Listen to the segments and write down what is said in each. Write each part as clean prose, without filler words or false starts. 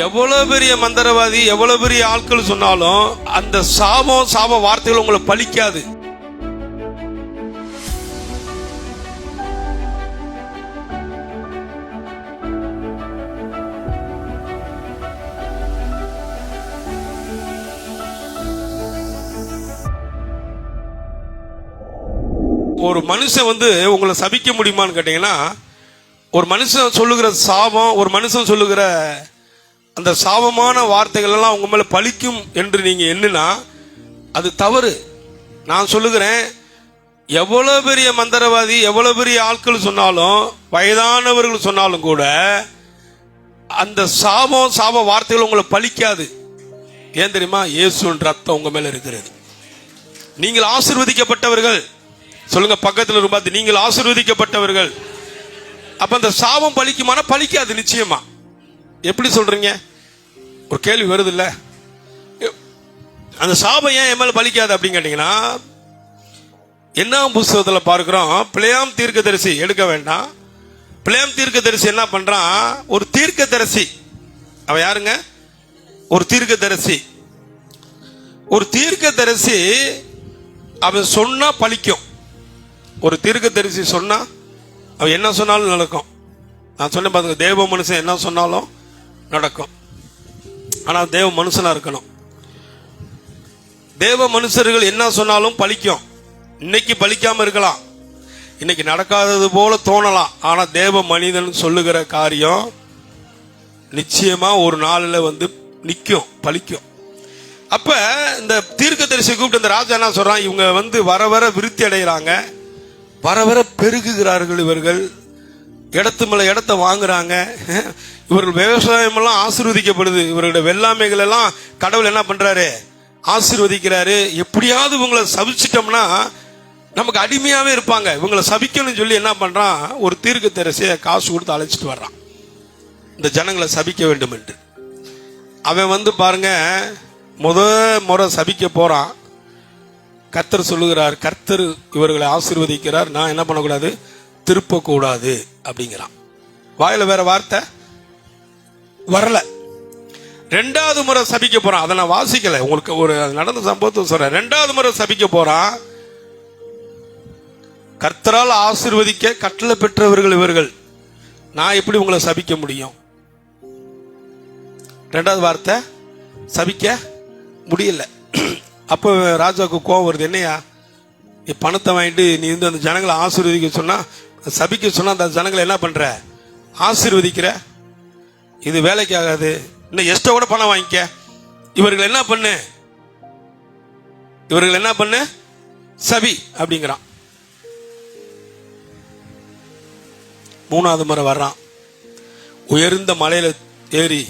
எவ்வளவு பெரிய மந்திரவாதி, எவ்வளவு பெரிய ஆட்கள் சொன்னாலும் அந்த சாப வார்த்தைகள் உங்களை பலிக்காது. ஒரு மனுஷன் உங்களை சபிக்க முடியுமான்னு கேட்டீங்கன்னா, ஒரு மனுஷன் சொல்லுகிற சாபம், ஒரு மனுஷன் சொல்லுகிற அந்த சாபமான வார்த்தைகள் எல்லாம் உங்க மேல பலிக்கும் என்று நீங்க எண்ணினா அது தவறு. நான் சொல்லுகிறேன், எவ்வளவு பெரிய மந்திரவாதி, எவ்வளவு பெரிய ஆட்கள் சொன்னாலும், வயதானவர்கள் சொன்னாலும் கூட அந்த சாப வார்த்தைகள் உங்களை பலிக்காது. ஏன் தெரியுமா? இயேசுவின் ரத்தம் உங்க மேல இருக்கிறது. நீங்கள் ஆசீர்வதிக்கப்பட்டவர்கள். சொல்லுங்க பக்கத்துல பார்த்து, நீங்கள் ஆசீர்வதிக்கப்பட்டவர்கள். அப்ப அந்த சாபம் பலிக்குமான? பலிக்காது நிச்சயமா. எப்படி சொல்றீங்க? ஒரு கேள்வி வருது இல்ல, அந்த சாபம் ஏன் என் மேல பலிக்காது அப்படின்னு கேட்டீங்கன்னா, என்ன புஸ்தகத்தில் பார்க்கிறோம், பிலேயாம் தீர்க்கதரிசி எடுக்க வேண்டாம். பிலேயாம் தீர்க்கதரிசி என்ன பண்றான்? ஒரு தீர்க்கதரிசி. அவன் யாருங்க? ஒரு தீர்க்கதரிசி. ஒரு தீர்க்கதரிசி அவன் சொன்னா பலிக்கும். ஒரு தீர்க்கதரிசி சொன்னா அவன் என்ன சொன்னாலும் நடக்கும். நான் சொன்ன பாருங்க, தேவ மனுஷன் என்ன சொன்னாலும் நடக்கும். ஆனா தேவ மனுஷனா இருக்கணும். தேவ மனுஷர்கள் என்ன சொன்னாலும் பலிக்கும். இன்னைக்கு பலிக்காம இருக்கலாம், இன்னைக்கு நடக்காதது போல தோணலாம். ஆனா தேவ மனிதன் சொல்லுகிற காரியம் நிச்சயமா ஒரு நாளில் நிக்கும், பலிக்கும். அப்ப இந்த தீர்க்கதரிசி கூப்பிட்டு இந்த ராஜா என்ன சொல்றான், இவங்க வர வர விருத்தி அடைகிறாங்க, வர வர பெருகுகிறார்கள், இவர்கள் இடத்து மேல இடத்த வாங்குறாங்க, இவர்கள் விவசாயம் எல்லாம் ஆசீர்வதிக்கப்படுது, இவர்களுடைய வெள்ளாமைகள் எல்லாம் கடவுள் என்ன பண்றாரு? ஆசீர்வதிக்கிறாரு. எப்படியாவது இவங்களை சபிச்சிட்டோம்னா நமக்கு அடிமையாவே இருப்பாங்க, இவங்களை சபிக்கணும்னு சொல்லி என்ன பண்றான்? ஒரு தீர்க்கதரிசியை காசு கொடுத்து அழைச்சிட்டு வர்றான், இந்த ஜனங்களை சபிக்க வேண்டும் என்று. அவன் பாருங்க, முறை சபிக்க போறான். கர்த்தர் சொல்லுகிறார், கர்த்தர் இவர்களை ஆசீர்வதிக்கிறார், நான் என்ன பண்ணக்கூடாது? திருப்பக்கூடாது அப்படிங்கிறான். வாயில வேற வார்த்தை வரல. ரெண்டாவது முறை சபிக்க போறான். அதை நான் வாசிக்கல, உங்களுக்கு ஒரு நடந்த சம்பவத்தை சொல்றேன். ரெண்டாவது முறை சபிக்க போறான். கர்த்தரால் ஆசீர்வதிக்க கட்டளை பெற்றவர்கள் இவர்கள், நான் எப்படி உங்களை சபிக்க முடியும்? ரெண்டாவது வார்த்தை சபிக்க முடியல. அப்போ ராஜாவுக்கு கோவம் வருது. என்னையா, பணத்தை வாங்கிட்டு நீ அந்த ஜனங்களை ஆசீர்வதிக்க சொன்னா, சபிக்க சொன்னா அந்த ஜனங்களை என்ன பண்ற? ஆசீர்வதிக்கிற. இது வேலைக்கு ஆகாது, இன்னும் எஸ்ட கூட பணம் வாங்கிக்க. இவர்கள் என்ன பண்ணு? சபி அப்படிங்கிறான். மூணாவது முறை வர்றான். உயர்ந்த மலையில ஏறி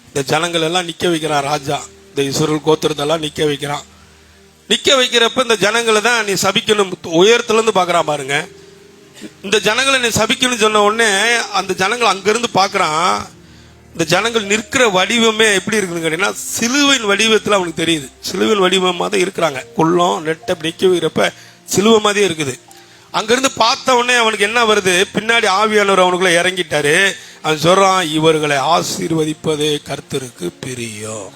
இந்த ஜனங்கள் எல்லாம் நிக்க வைக்கிறான் ராஜா. இந்த இஸ்ரவேல் கோத்திரத்தெல்லாம் நிக்க வைக்கிறான். நிக்க வைக்கிறப்ப இந்த ஜனங்களை தான் நீ சபிக்கணும், உயரத்துல இருந்து பாக்குறான் பாருங்க. இந்த ஜனங்களை நீ சபிக்கணும்னு சொன்ன உடனே அந்த ஜனங்கள் அங்கிருந்து பாக்குறான். இந்த ஜனங்கள் நிற்கிற வடிவமே எப்படி இருக்குன்னு கேட்டீங்கன்னா, சிலுவையின் வடிவத்தில் அவனுக்கு தெரியுது. சிலுவையின் வடிவமாக தான் இருக்கிறாங்க. குள்ளம் நெட்டை நிக்க வைக்கிறப்ப சிலுவை மாதிரியே இருக்குது. அங்கிருந்து பார்த்த உடனே அவனுக்கு என்ன வருது? பின்னாடி ஆவியானவர் அவனுக்குள்ள இறங்கிட்டாரு. அவன் சொல்றான், இவர்களை ஆசீர்வதிப்பதே கர்த்தருக்கு பிரியம்.